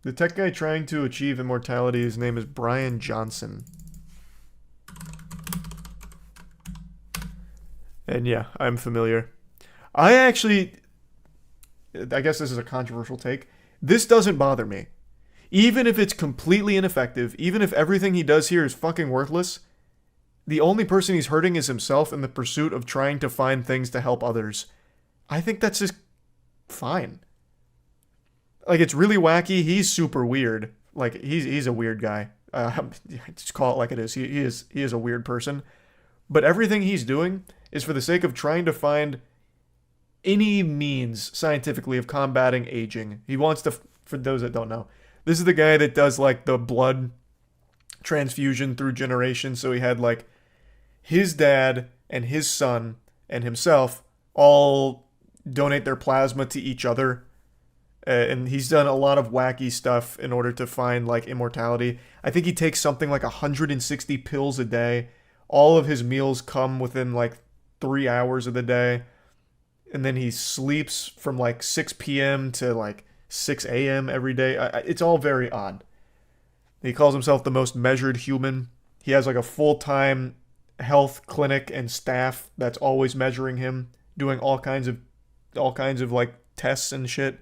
The tech guy trying to achieve immortality, his name is Bryan Johnson. And yeah, I'm familiar. I guess this is a controversial take. This doesn't bother me. Even if it's completely ineffective, even if everything he does here is fucking worthless, the only person he's hurting is himself in the pursuit of trying to find things to help others. I think that's just fine. Like, it's really wacky. He's super weird. Like, he's a weird guy. Just call it like it is. He is a weird person. But everything he's doing is for the sake of trying to find any means scientifically of combating aging. He wants to, for those that don't know, this is the guy that does like the blood transfusion through generations. So he had like his dad and his son and himself all donate their plasma to each other. And he's done a lot of wacky stuff in order to find like immortality. I think he takes something like 160 pills a day. All of his meals come within like 3 hours of the day. And then he sleeps from like 6 p.m. to like 6 a.m. every day. It's all very odd. He calls himself the most measured human. He has like a full-time health clinic and staff that's always measuring him, doing all kinds of like tests and shit.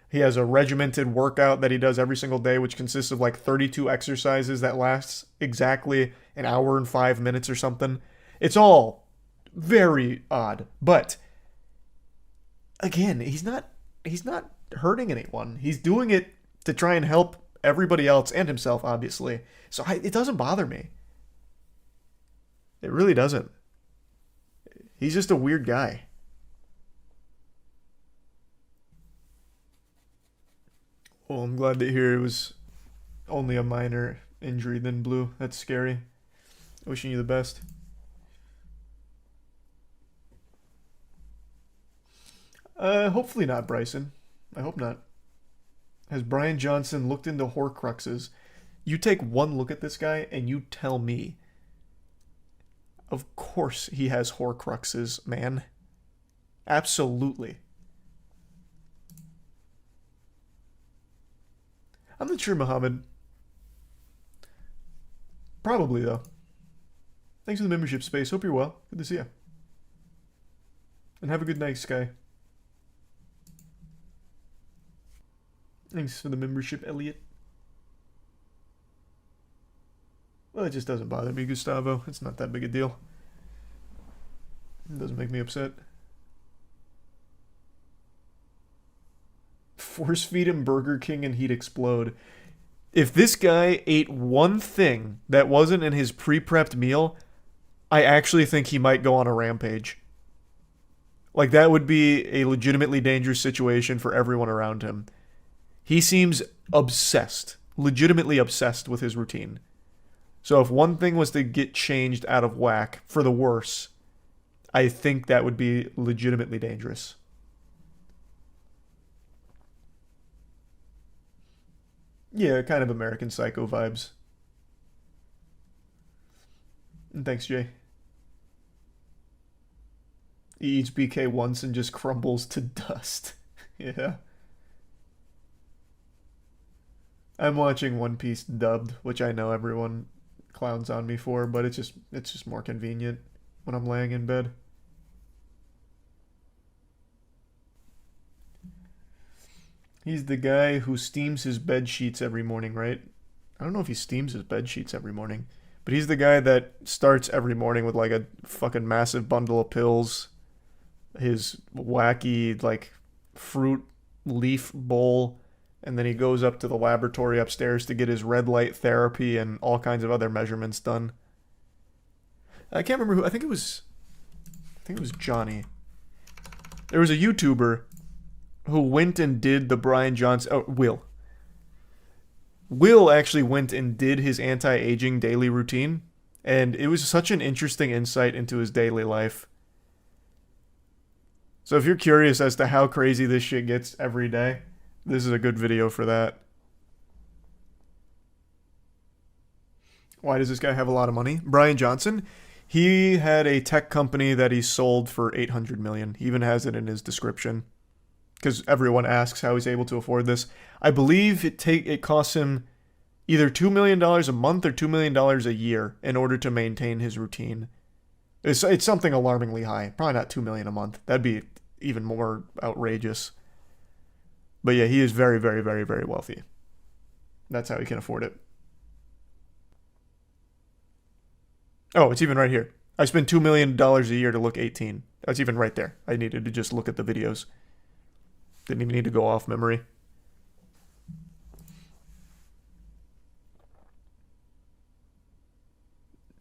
He has a regimented workout that he does every single day, which consists of like 32 exercises that lasts exactly an hour and 5 minutes or something. It's all very odd. But again, he's not hurting anyone. He's doing it to try and help everybody else and himself, obviously. So it doesn't bother me. It really doesn't. He's just a weird guy. Well, I'm glad to hear it was only a minor injury then, Blue. That's scary. Wishing you the best. Hopefully not, Bryson. I hope not. Has Bryan Johnson looked into Horcruxes? You take one look at this guy and you tell me. Of course he has Horcruxes, man. Absolutely. I'm not sure, Muhammad. Probably, though. Thanks for the membership, Space. Hope you're well. Good to see you. And have a good night, Sky. Thanks for the membership, Elliot. Well, it just doesn't bother me, Gustavo. It's not that big a deal. It doesn't make me upset. Force feed him Burger King and he'd explode. If this guy ate one thing that wasn't in his pre-prepped meal, I actually think he might go on a rampage. Like, that would be a legitimately dangerous situation for everyone around him. He seems obsessed, legitimately obsessed with his routine. So if one thing was to get changed out of whack for the worse, I think that would be legitimately dangerous. Yeah, kind of American Psycho vibes. And thanks, Jay. He eats BK once and just crumbles to dust. Yeah. I'm watching One Piece dubbed, which I know everyone clowns on me for, but it's just more convenient when I'm laying in bed. He's the guy who steams his bed sheets every morning, right? I don't know if he steams his bed sheets every morning, but he's the guy that starts every morning with like a fucking massive bundle of pills, his wacky like fruit leaf bowl, and then he goes up to the laboratory upstairs to get his red light therapy and all kinds of other measurements done. I can't remember who. I think it was Johnny. There was a YouTuber who went and did the Bryan Johnson... Oh, Will. Will actually went and did his anti-aging daily routine, and it was such an interesting insight into his daily life. So if you're curious as to how crazy this shit gets every day, this is a good video for that. Why does this guy have a lot of money? Bryan Johnson? He had a tech company that he sold for $800 million. He even has it in his description. because everyone asks how he's able to afford this. I believe it costs him either $2 million a month or $2 million a year in order to maintain his routine. It's something alarmingly high. Probably not $2 million a month. That'd be even more outrageous. But yeah, he is very, very, very, very wealthy. That's how he can afford it. Oh, it's even right here. I spend $2 million a year to look 18. That's even right there. I needed to just look at the videos. Didn't even need to go off memory.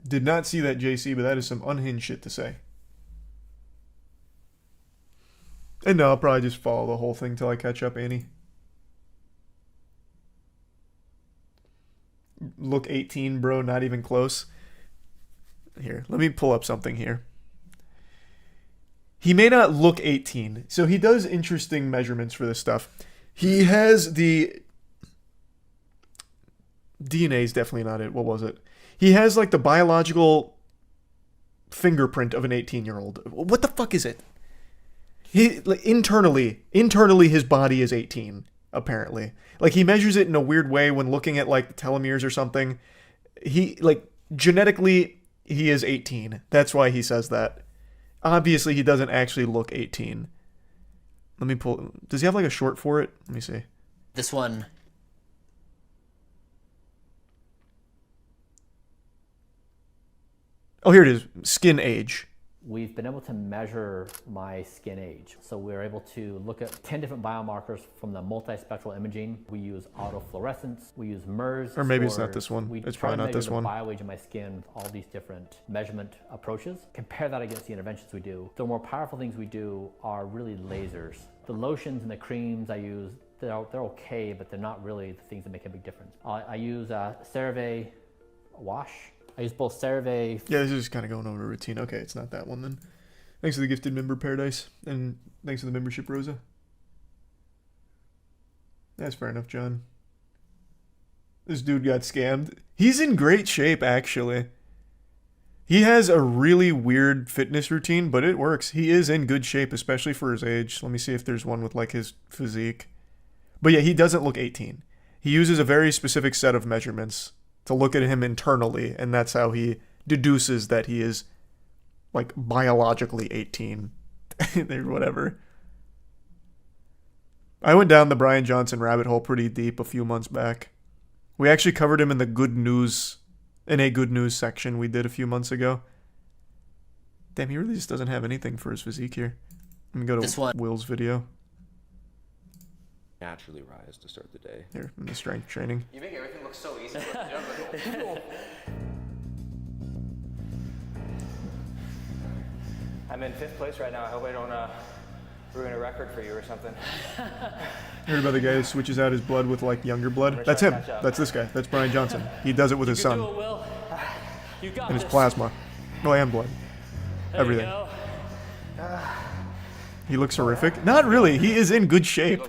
Did not see that, JC, but that is some unhinged shit to say. And no, I'll probably just follow the whole thing till I catch up, Annie. Look 18, bro, not even close. Here, let me pull up something here. He may not look 18, so he does interesting measurements for this stuff. He has the... DNA is definitely not it. What was it? He has like the biological fingerprint of an 18-year-old. What the fuck is it? He like, internally his body is 18, apparently. Like he measures it in a weird way when looking at like the telomeres or something. He like genetically he is 18. That's why he says that. Obviously he doesn't actually look 18. Let me pull. Does he have like a short for it? Let me see. This one. Oh, here it is. Skin age. We've been able to measure my skin age. So we're able to look at 10 different biomarkers from the multispectral imaging. We use autofluorescence, we use MERS. Or maybe it's not this one. We It's try probably to not this measure one. the bioage of my skin with all these different measurement approaches. Compare that against the interventions we do. The more powerful things we do are really lasers. The lotions and the creams I use, they're okay, but they're not really the things that make a big difference. I use CeraVe wash. I use both CeraVe. Yeah, this is kind of going over routine. Okay, it's not that one then. Thanks for the gifted member, Paradise. And thanks for the membership, Rosa. That's fair enough, John. This dude got scammed. He's in great shape, actually. He has a really weird fitness routine, but it works. He is in good shape, especially for his age. Let me see if there's one with, like, his physique. But yeah, he doesn't look 18. He uses a very specific set of measurements to look at him internally, and that's how he deduces that he is, like, biologically 18. Or whatever. I went down the Bryan Johnson rabbit hole pretty deep a few months back. We actually covered him in the good news section we did a few months ago. Damn, he really just doesn't have anything for his physique here. Let me go to Will's video. Naturally rise to start the day. Here, in the strength training. You make everything look so easy. I'm in 5th place right now. I hope I don't ruin a record for you or something. Heard about the guy who switches out his blood with like younger blood? That's him. That's this guy. That's Bryan Johnson. He does it with his son. You got And his plasma. No, and blood. Everything. He looks horrific. Not really. He is in good shape.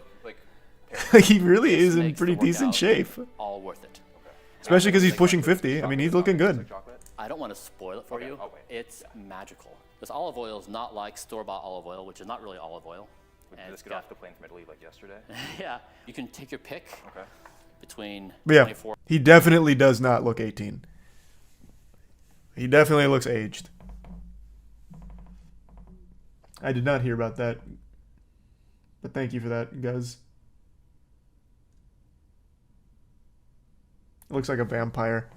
He really is in pretty decent shape. All worth it. Especially because he's pushing 50. I mean, he's looking good. I don't want to spoil it for you. It's magical. This olive oil is not like store-bought olive oil, which is not really olive oil. Did this get off the plane from Italy like yesterday? Yeah, you can take your pick between But yeah, 24. he definitely does not look 18. He definitely looks aged. I did not hear about that. But thank you for that, guys. It looks like a vampire.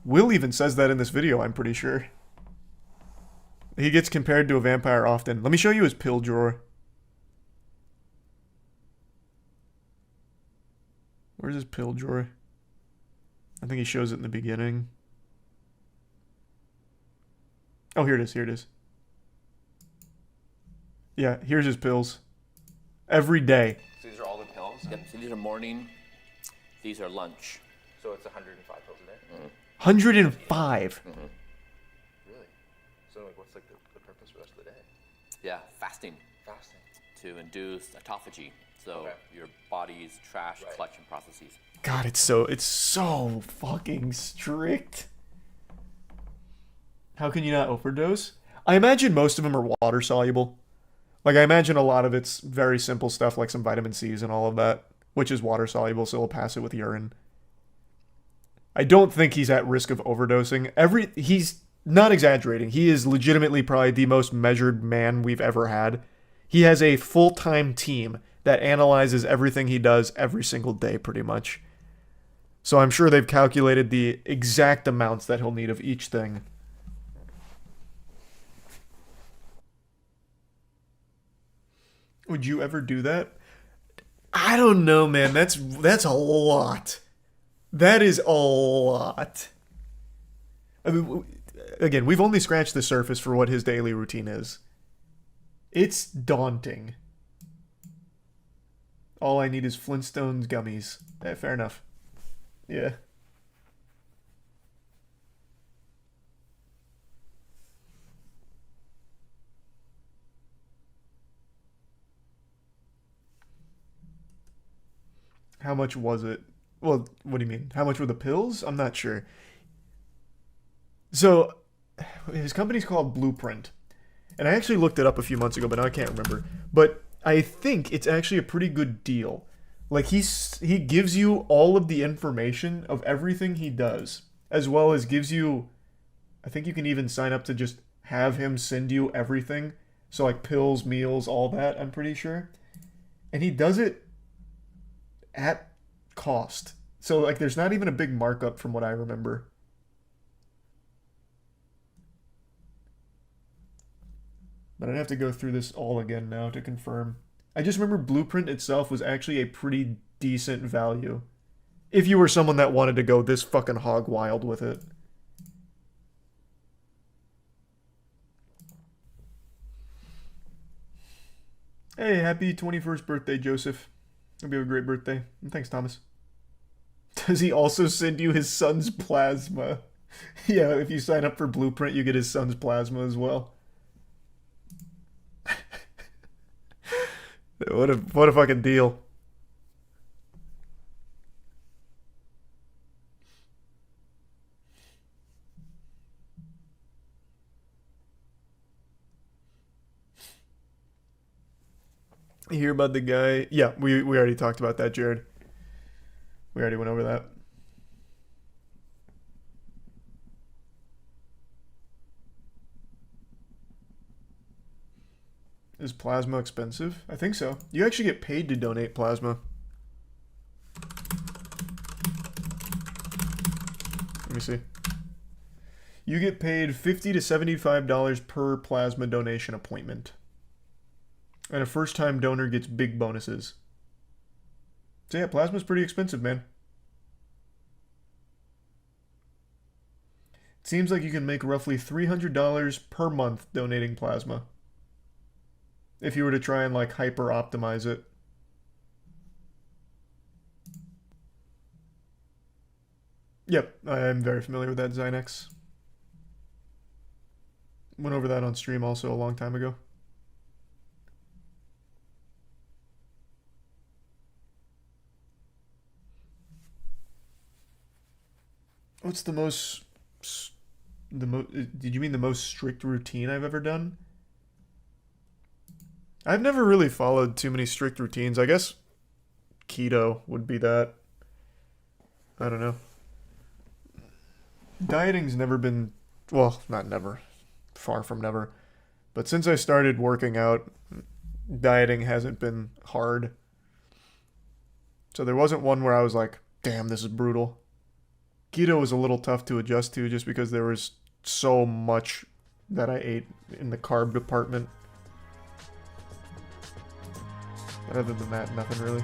Will even says that in this video, I'm pretty sure. He gets compared to a vampire often. Let me show you his pill drawer. Where's his pill drawer? I think he shows it in the beginning. Oh, here it is. Here it is. Yeah, here's his pills. Every day. So these are all the pills? Yep, so these are morning, these are lunch. So it's 105 pills a day? 105. Really? So like, what's like the purpose for the rest of the day? Yeah, fasting Fasting. to induce autophagy. So your body's trash collection processes. God, it's so fucking strict. How can you not overdose? I imagine most of them are water soluble. Like, I imagine a lot of it's very simple stuff like some vitamin C's and all of that, which is water soluble, so he'll pass it with urine. I don't think he's at risk of overdosing. He's not exaggerating. He is legitimately probably the most measured man we've ever had. He has a full-time team that analyzes everything he does every single day, pretty much. So I'm sure they've calculated the exact amounts that he'll need of each thing. Would you ever do that? I don't know, man. That's a lot. That is a lot. I mean, again, we've only scratched the surface for what his daily routine is. It's daunting. All I need is Flintstones gummies. Fair enough. Yeah. How much was it? Well, what do you mean? How much were the pills? I'm not sure. So, his company's called Blueprint. And I actually looked it up a few months ago, but now I can't remember. But I think it's actually a pretty good deal. Like, he gives you all of the information of everything he does, as well as gives you, I think you can even sign up to just have him send you everything. So, like, pills, meals, all that, I'm pretty sure. And he does it at cost. So, like, there's not even a big markup from what I remember. But I'd have to go through this all again now to confirm. I just remember Blueprint itself was actually a pretty decent value. If you were someone that wanted to go this fucking hog wild with it. Hey, happy 21st birthday, Joseph. Hope you have a great birthday. And thanks, Thomas. Does he also send you his son's plasma? Yeah, if you sign up for Blueprint, you get his son's plasma as well. What a fucking deal. You hear about the guy? Yeah, we already talked about that, Jared. We already went over that. Is plasma expensive? I think so. You actually get paid to donate plasma. Let me see. You get paid $50 to $75 per plasma donation appointment. And a first-time donor gets big bonuses. So yeah, plasma's pretty expensive, man. It seems like you can make roughly $300 per month donating plasma. If you were to try and, like, hyper-optimize it. Yep, I am very familiar with that Zynex. Went over that on stream also a long time ago. What's the most... Did you mean the most strict routine I've ever done? I've never really followed too many strict routines. I guess keto would be that. I don't know. Dieting's never been... Well, not never. Far from never. But since I started working out, dieting hasn't been hard. So there wasn't one where I was like, damn, this is brutal. Keto was a little tough to adjust to just because there was so much that I ate in the carb department. But other than that, nothing really.